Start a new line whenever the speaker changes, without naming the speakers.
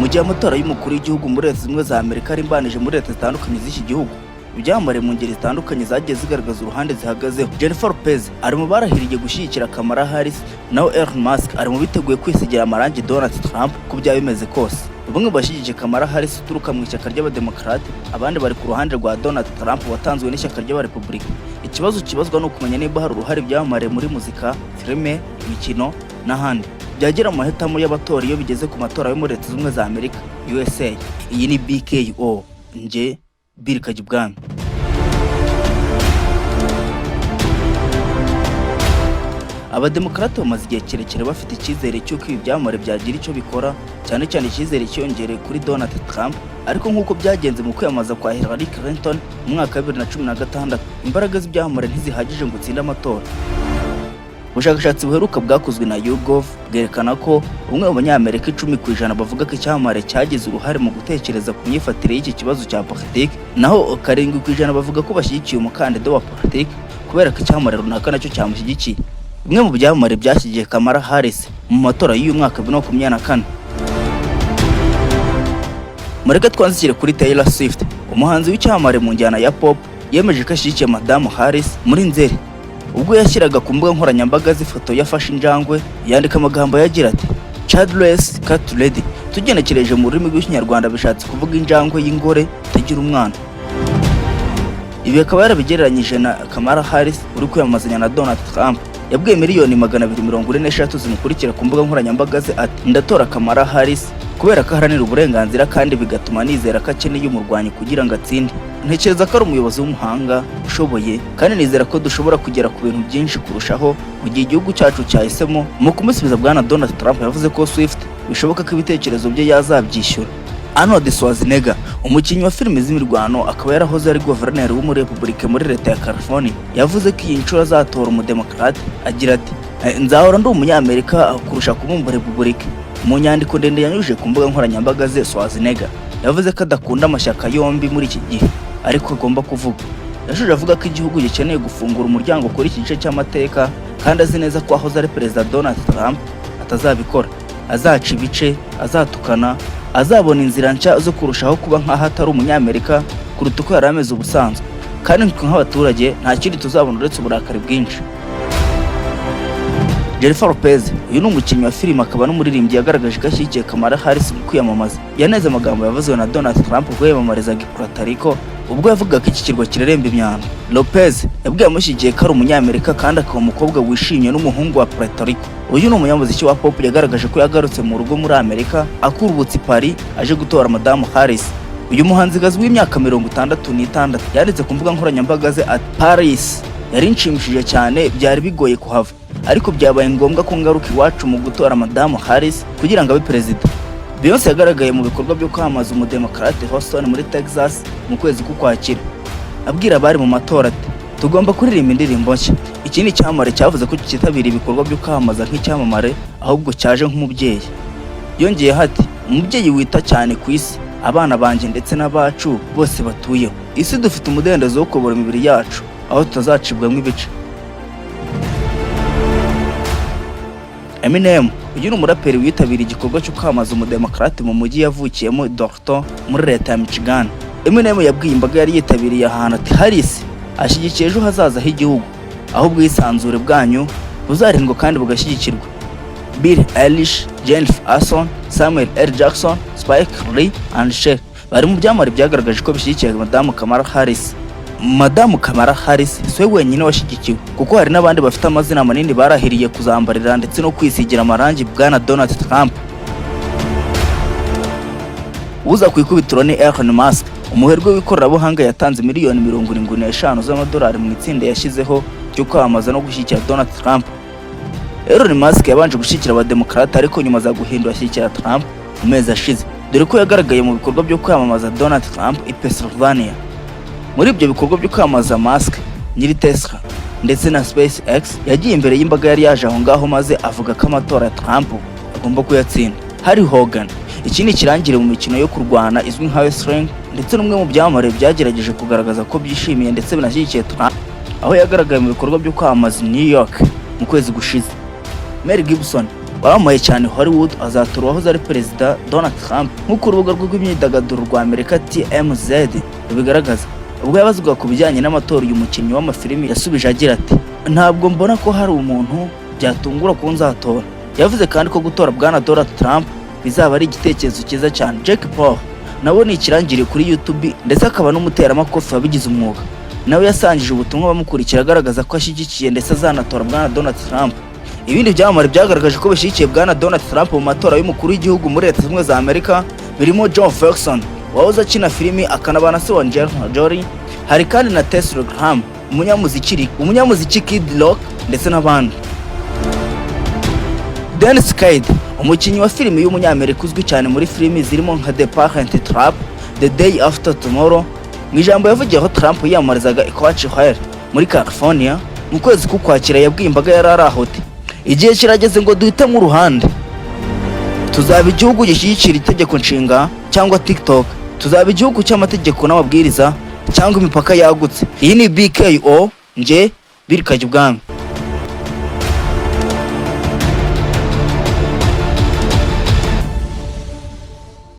mu gihe amatora y'umukuru w'igihugu muri Leta zimwe za Amerika ari imbanije muri leta zitandukanye z'iki gihugu. Ibyamamare mu ngeri zitandukanye zagiye zigaragaza uruhande zihagazeho. Jennifer Lopez ari mu barahiriye gushyigikira Kamala Harris, naho Elon Musk ari mu biteguye kwisigira amarangi Donald Trump ku byaba bimeze kose. Bamwe bashyigikiye Kamala Harris uturuka mu ishyaka ry'abademokarate, abandi bari ku ruhande rwa Donald Trump watanzwe n'ishyaka ry'abarepublika. Ikibazo kibazwa no kumenya niba hari uruhare ibyamamare muri muzika, filime, imikino n'ahandi byagera mu mahitamo y'abatora iyo bigeze ku matora yo muri Leta zimwe za Amerika USA. Iyi ni BKO, nje birikajya ubwami. Abademokarate bamaze igihe kirekire bafite icyizere cy'uko ibi byamamare byagira icyo bikora, cyane cyane icyizere cyiyongereye kuri Donald Trump. Ariko nk'uko byagenze mu kwiyamamaza kwa Hillary Clinton mu mwaka wa 2016, imbaraga z'ibyamamare ntizihagije ngo utsinde amatora. Ubushakashatsi buheruka bwakozwe na YouGov bwerekana ko umwe mu banyamerika 10% bavuga ko icyamamare cyagize uruhare mu gutekereza ku myifatire y'iki kibazo cya politiki, naho 7% bavuga ko bashyigikiye umukandida wa politiki kubera ko icyamamare runaka nacyo cyamushyigikiye. Bimwe mu byamamare byashyigikiye Kamala Harris mu matora y'uyu mwaka 2024. Mureke twanzikire kuri Taylor Swift, umuhanzi w'icyamamare mu njyana ya pop, yemeje ko ashyigikiye Madamu Harris muri Nzeri ubwo yashyiraga ku mbuga nkoranyambaga z'ifoto yafashe injangwe, yandika amagambo yagira ati childless cat lady. Tugenekereje mu rurimi rw'ikinyarwanda bishatse kuvuga injangwe y'ingore itagira umwana. Ibi akaba yarabigereranyije na Kamala Harris uri kwiyamamazanya na Donald Trump. Yabwiye miliyoni 246 zimukurikira ku mbuga nkoranyambaga ze ati ndatora Kamala Harris kubera ko aharanira uburenganzira kandi bigatuma nizera ko akeneye umurwanyi kugira ngo atsinde. Ntekereza ko ari umuyobozi w'umuhanga ushoboye kandi nizera ko dushobora kugera ku bintu byinshi kurushaho mu gihe igihugu cyacu cyahisemo. Mu kumusubiza bwana Donald Trump yavuze ko Swift bishoboka ko ibitekerezo bye yazabyishyura. Arnold Schwarzenegger, umukinnyi wa filime z'imirwano akaba yarahoze ari guverineri w'umurepublike muri leta ya California, yavuze ko iyi nshuro azatora umudemokrate. Agira ati nzahora ndi umunyamerika kurusha kuba umurepublike. Mu nyandiko ndende yanyujije ku mbuga nkoranyambaga ze, Schwarzenegger yavuze ko adakunda amashyaka yombi muri iki gihe, ariko agomba kuvuga. Yashuje avuga ko igihugu gikeneye gufungura umuryango kuri iki gice cy'amateka, kandi azi neza ko ahoze ari perezida Donald Trump atazabikora. Azaca ibice, azatukana, azabona inzira nshya zo kurushaho kuba nk'aho atari umunyamerika kuruta uko yari ameze ubusanzwe. Kandi nk'abaturage nta kindi tuzabona uretse uburakari bwinshi. Jennifer Lopez, uyu ni umukinnyi wa filime akaba n'umuririmbyi, yagaragaje ko ashyigikiye Kamala Harris mu kwiyamamaza. Yaneze amagambo yavuzwe na Donald Trump ubwo yiyamamarizaga i Puerto Rico, ubwo yavugaga ko iki kirwa kireremba imyanda. Lopez yabwiye amushyigikiye ko ari umunyamerika kandi akaba umukobwa wishimye n'umuhungu wa Puerto Rico. Uyu ni umunyamuziki wa pop yagaragaje ko yagarutse mu rugo muri Amerika akurubutse i Paris aje gutora Madamu Harris. Uyu muhanzikazi w'imyaka 66 yanditse ku mbuga nkoranyambaga ze ati Paris yari nshimishije cyane, byari bigoye kuhava, ariko byabaye ngombwa ko ngaruka iwacu mu gutora Madamu Harris kugira ngo abe perezida. Byose yagaragaye mu bikorwa byo kwamamaza umudemokrate Houston muri Texas mu kwezi k'Ukwakira, abwira abari mu matora ati tugomba kuririmba indirimbo nshya. Iki ni icyamamare cyavuze ko kitabira ibikorwa byo kwamamaza nk'icyamamare ahubwo cyaje nk'umubyeyi. Yongeye ati umubyeyi wita cyane ku isi, abana banjye ndetse n'abacu bose batuyeho. Isi dufite umudendezo wo kubura imibiri yacu aho tutazacibwamo ibice. Eminem, uyu ni umuraperi witabiriye igikorwa cyo kwamamaza umudemokrate mu mujyi yavukiyemo Dorton muri leta ya Michigan. Eminem yabwiye imbaga yari yitabiriye ahantu ati Harris ashyigikiye ejo hazaza h'igihugu, aho ubwisanzure bwanyu buzarindwa kandi bugashyigikirwa. Billie Eilish, Jennifer Aniston, Samuel L. Jackson, Spike Lee and Cher bari mu byamamare byagaragaje ko bishyigikiye Madamu Kamala Harris. Madamu Kamala Harris si we wenyine washyigikiwe, kuko hari n'abandi bafite amazina manini barahiriye kuzambarira ndetse no kwisigira amarangi bwana Donald Trump. Uza ku ikubitiro ni Elon Musk, umuherwe w'ikoranabuhanga yatanze miliyoni 75 z'amadolari mu itsinda yashyizeho cyo kwamamaza no gushyigikira Donald Trump. Elon Musk yabanje gushyigikira abademokrate, ariko nyuma za guhindura ashyigikira Trump mu mezi ashize, dore ko yagaragaye mu bikorwa byo kwamamaza Donald Trump i Pennsylvania. Muri ibyo bikorwa byo kwamamaza, Musk nyiri Tesla ndetse na SpaceX yagiye imbere y'imbaga yari yaje aho ngaho, maze avuga ko amatora ya Trump agomba kuyatsinda. Harry Hogan, iki ni ikirangire mu mikino yo kurwana izwi nka wrestling, ndetse n'umwe mu byamamare byagerageje kugaragaza ko byishimiye ndetse binashyigikiye Trump, aho yagaragaye mu bikorwa byo kwamamaza New York mu kwezi gushize. Mel Gibson, wamamaye cyane Hollywood azatora uwahoze ari perezida Donald Trump nk'uko urubuga rw'imyidagaduro rwa Amerika TMZ rubigaragaza. Ubwo yabazwaga ku bijyanye n'amatora, uyu mukinnyi w'amafilimi yasubije agira ati ntabwo mbona ko hari umuntu byatungura ko nzatora. Yavuze kandi ko gutora bwana Donald Trump bizaba ari igitekerezo cyiza cyane. Jack Paul nawe ni ikirangirire kuri YouTube ndetse akaba n'umuteramakofi wabigize umwuga, nawe yasangije ubutumwa bamukurikira agaragaza ko ashyigikiye ndetse azanatora bwana Donald Trump. Ibindi byamamare byagaragaje ko bashyigikiye bwana Donald Trump mu matora y'umukuru w'igihugu muri Leta Zunze Ubumwe za Amerika birimo John Ferguson wahoze akina filimi akanaba na se wa Angelina Jolie. Hari kandi na Tesla Graham, umunyamuziki Kid Rock ndetse n'abandi. Dennis Quaid, umukinnyi wa filimi y'umunyamerika uzwi cyane muri filimi zirimo nka The Parent Trap, The Day After Tomorrow, mu ijambo yavugiyeho Trump yiyamamarizaga i Coachella muri California mu kwezi k'Ukwakira yabwiye imbaga yari arahote igihe kirageze ngo duhitemo uruhande. Tuzaba igihugu gishyigikira itegeko nshinga cyangwa TikTok, tuzaba igihugu cy'amategeko n'amabwiriza cyangwa imipaka yagutse. Iyi ni BKO nje birikajya ubwami.